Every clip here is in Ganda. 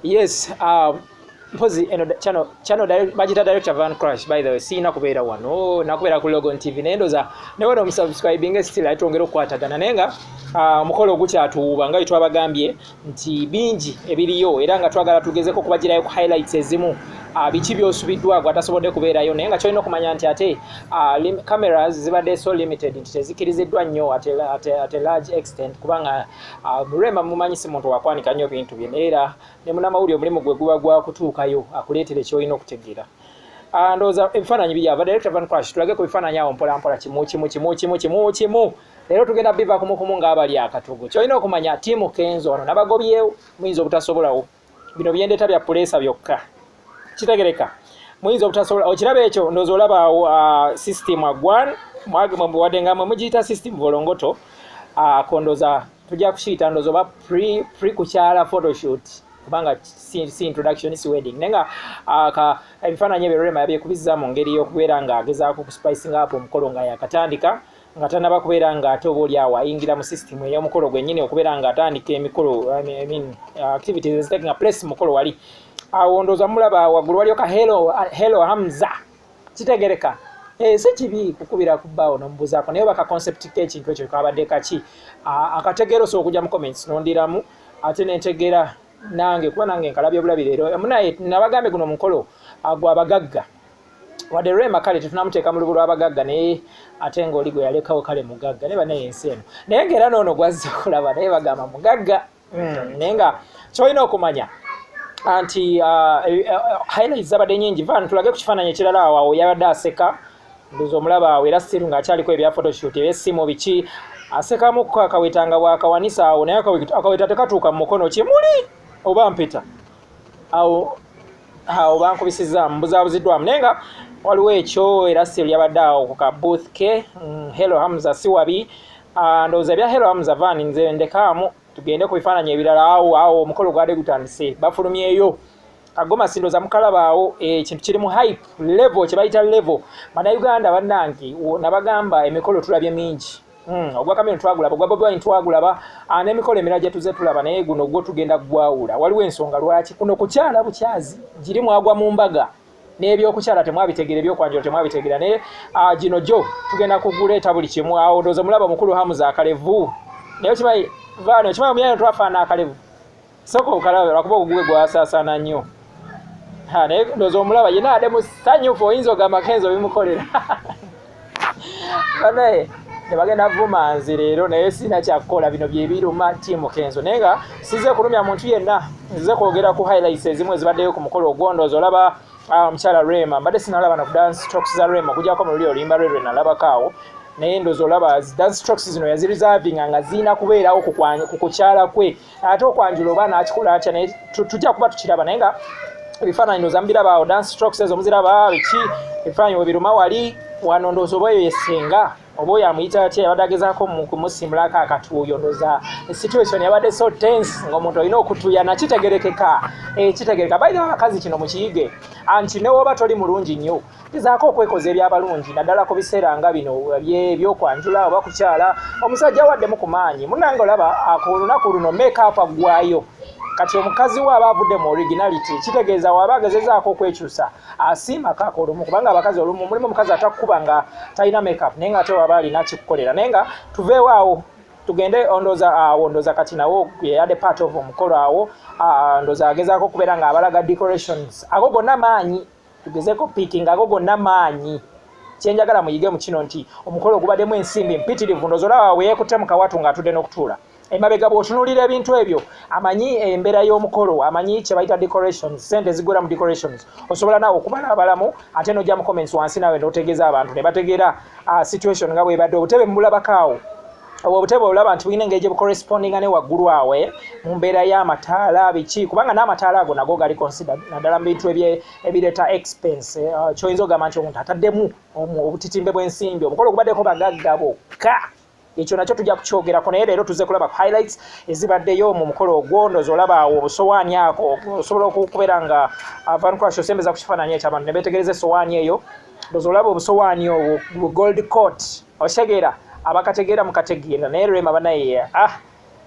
Yes, mpozi eno channel bagita director Van Crash by the way sina kubeera wano nakubeera ku Logon TV nendoza newe no subscribing still atongera okwatagana nenga mukolo gukyatuuba nga twabagambye nti bingi ebiriyo era nga twagala tugezeko kubagirayo ku highlights ezimu biki byosubiddwa gwatasobodde kubeerayo naye nga kyolina okumanya nti ate cameras zibadde so limited nti tezikiriziddwa nnyo at a large extent kubanga Rema mumanyisi muntu wakwanika nnyo bintu bye era ne munamawulire omulimu gwe guba gwa kutuukayo akuleetera kyolina okutegeera ndowooza ebifaananyi byava director Van Crash tulage ku bifaananyi awo mpola mpola kimu leero tugenda biva kumukumu ng'abali akatugu kyolina okumanya tiimu Kenzo wano nabagobyewo muyinza obutasobolawo bino byendeeta bya puleesa byokka kitegereka muyinza obutasobola okiraba ekyo ndowooza olaba awo system agwan wadde nga mwe mugiyita system volongoto kondoza tujja kukiyita ndowooza oba pre kukyala photoshoot kubanga si introduction si wedding nenga ebifaananyi ebyo Rema yabyekubiza mu ngeri y'okubeera ng'agezaako kuspicing up omukolo nga yakatandika nga tanaba kubeera nga ate oba oli awo ayingira mu system ey'omukolo gwennyini okubeera ng'atandika emikolo activities ezitaking place mukolo wali awo ndowooza mulaba waggulu waliyo ka hello Hamza kitegereka si kibi kukubira ku bbaawo n'omubuuzaako naye baka concept k'ekintu ekyo kabadde kaki akategeero so okujja mu comments nondiramu ate nentegeera nange kuba nange nkalabye obulabi leero munaye nabagambe guno mukolo gw'abagagga wadde Rema kale tetunamuteeka mu lubu lw'abagagga naye ate ng'oli gwe yalekawo kale mugagga ne banaye ensi eno naye ng'era noono gwazza okulaba naye bagamba mugagga naye nga kyolina okumanya anti highlights zabadde nyingi van tulage ku kifaananyi ekirala awo yabadde aseka nduzo omulaba awo era stiru ng'akyaliko ebya photoshoot ebyessimu biki asekamu akawetanga bwakawanisa awo naye akaweta tekatuuka mu mukono kimuli oba mpita awo bankubisizza mbuzaabuziddwamu naye nga waliwo ekyo era stiru yabadde awo ku ka booth ke hello Hamza siwabi ndowooza ebya hello Hamza van nze ndekaamu tugende ku bifaananyi ebirala awo omukolo gwadde gutandise bafulumyeyo kagoma sindoza mukalaba awo ekintu kiri mu hype level kye bayita level bannayuganda bannange nabagamba emikolo tulabye mingi ogwa kameno twagulaba ogwa Bobi Wine twagulaba n'emikolo emirala gye tuze tulaba naye guno gwo tugenda gwawula waliwo ensonga lwaki kuno kukyala bukyazi giri mwagwa mu mbaga n'ebyokukyala temwabitegera ebyokwanjula temwabitegera naye gino gyo tugenda kuguleeta buli kimu awo ndowooza mulaba mukulu Hamza akalevu naye kimanyi vano kimanyi omuyano twafaana akalevu soko okalabe lwakuba ogugwe gwasaasaana nnyo naye ndowooza omulaba yenna adde musanyufu oyinza ogamba Kenzo bimukolera banaye nebagenda vumanzi leero naye sina kyakukola bino byebiruma tiimu Kenzo naye nga size kulumya muntu yenna nzize kwogera ku highlights ezimu ezibaddeyo ku mukolo ogwondooza olaba omukyala Rema mbadde sinalaba na ku dance strokes za Rema okujjako mu luli oluyimba lwe nalabako awo naye ndowooza olaba dance strokes zino yazirizavinga nga ziina kubeerawo ku kukyala kwe ate okwanjula oba n'akikola atya naye tujja kuba tukiraba naye nga ebifaananyi ndowooza mbiraba awo dance strokes ezo muziraba biki ebifaananyi bwe biruma wali wano ndowooza oba oyo yesenga oba oyo amuyita atya yabadde agezaako kumusimulako akatuuyo ndowooza situation yabadde so tense ng'omuntu olina okutuyana kitegerekeka kitegereka bayina abakazi kino mukiyige anti ne woba toli mulungi nnyo gezaako okwekoza ebyabalungi naddala ku biseera nga bino byokwanjula oba kukyala omusajja waddemu ku maanyi munnange olaba ku lunaku luno make-up aggwayo kati omukazi we aba avudde mu originality kitegeeza waba agezezaako okwekyusa asiimako akolumu kubanga abakazi olumu mulimu omukazi atakkuba nga talina make-up naye nga ate waba alina kikukolera naye nga tuveewo awo tugende ondooza kati nawo yeyadde part of omukolo awo ndooza agezaako okubeera nga abalaga decorations ago gonna maanyi tugezeeko picking ago gonna maanyi kyenjagala muyige mu kino nti omukolo gubaddemu ensimbi mpitirivu ndooza olaba weyeekutte mu kawatu ng'atudde n'okutuula emabega bw'otunuulira ebintu ebyo amanyi embeera y'omukolo amanyi kye bayita decorations sente zigwera mu decorations osobola naawe okubalabalamu ate n'ojja mu comments wansi naawe n'otegeeza abantu ne bategeera situation nga bwebadde obutebe mubulabakaawo obwo obutebe olaba nti bulina engeri gye bucorrespondinga ne waggulu awe mu mbeera y'amataala biki kubanga n'amataala ago nago gali consider naddala mu bintu ebireeta expense kyoyinza ogamba nti omuntu ataddemu obutitimbe bw'ensimbi omukolo gubaddeko bagagga bokka ekyo nakyo tujja kukyogerako naye leero tuze kulaba ku highlights ezibaddeyo mu mukolo ogwo ndowooza olaba awo obusowaani ako osobola okubeera nga Van Crash osembeza ku kifaananyi ekyo abantu ne beetegereza essowaani eyo ndowooza olaba obusowaani obwo gold coat otegeera abakategeera mukategeera naye Rema banaye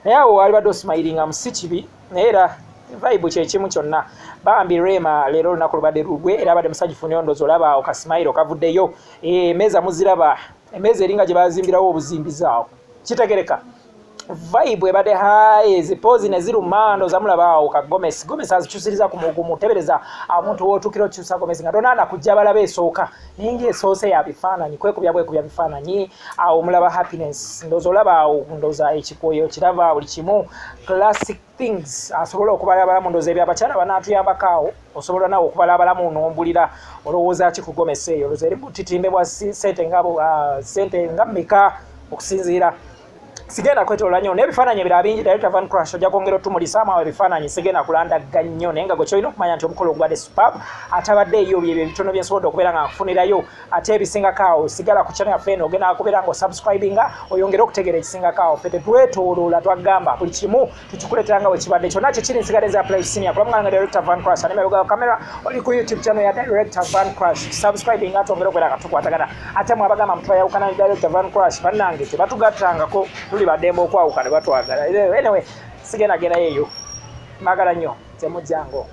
naye awo wali badde osimayiringa mu si kibi naye era vibe kye kimu kyonna. Bambi Rema leero lunaku lubadde lugwe era abadde musajjufu ne ndowooza olaba okasimayiro kavuddeyo. Emmeeza muziraba, emmeeza eringa gye bazimbirawo obuzimbiza kitegereka. Vibe ebadde high zipozi ne ziruma ndo zamulaba awo ka Gomez azikyusiriza ku mugumu tebereza omuntu wotukiro kyusa Gomez nga donana kujja balabe esooka ninge esoose ya bifaananyi kwekubya bifaananyi awo mulaba happiness ndozo olaba awo ndoza ekikoyo kirava buli kimu classic things asobola okubalabalamu ndoza ebyabakyala banaatuyambakaawo osobola nawe okubalabalamu nombulira olowooza ki ku Gomez eyo loza eri butitimbe bwa sente nga mmeka okusinziira sigenda kwetola nnyo n'ebifaananyi ebirala bingi Director Van Crash ojja kwongera otumulisa maawe ebifaananyi sigenda kulandaga nnyo naye nga gwe kyolina okumanya nti omukolo ogubadde superb atabadde eyo byebyo ebitono bye nsobodde okubeera nga nkufunirayo ate ebisingakaawo sigala ku channel yaffe eno ogenda kubeera nga osubscribinga oyongere okutegeera ekisingakaawo ffe tetwetooloola twagamba buli kimu tukikuleetera nga bwe kibadde kyonna kikiri nsigaleza Play Senior kulamu nga Director Van Crash anemabega wa kamera oli ku YouTube channel ya Director Van Crash subscribinga atongere okubeera nga tukwatagana ate mwabagamba mutwayawukana ne Director Van Crash bannange tebatugattangako tuli badembe okwawuka ne batwagala anyway sigenda genda yeyo magala nnyo temujjango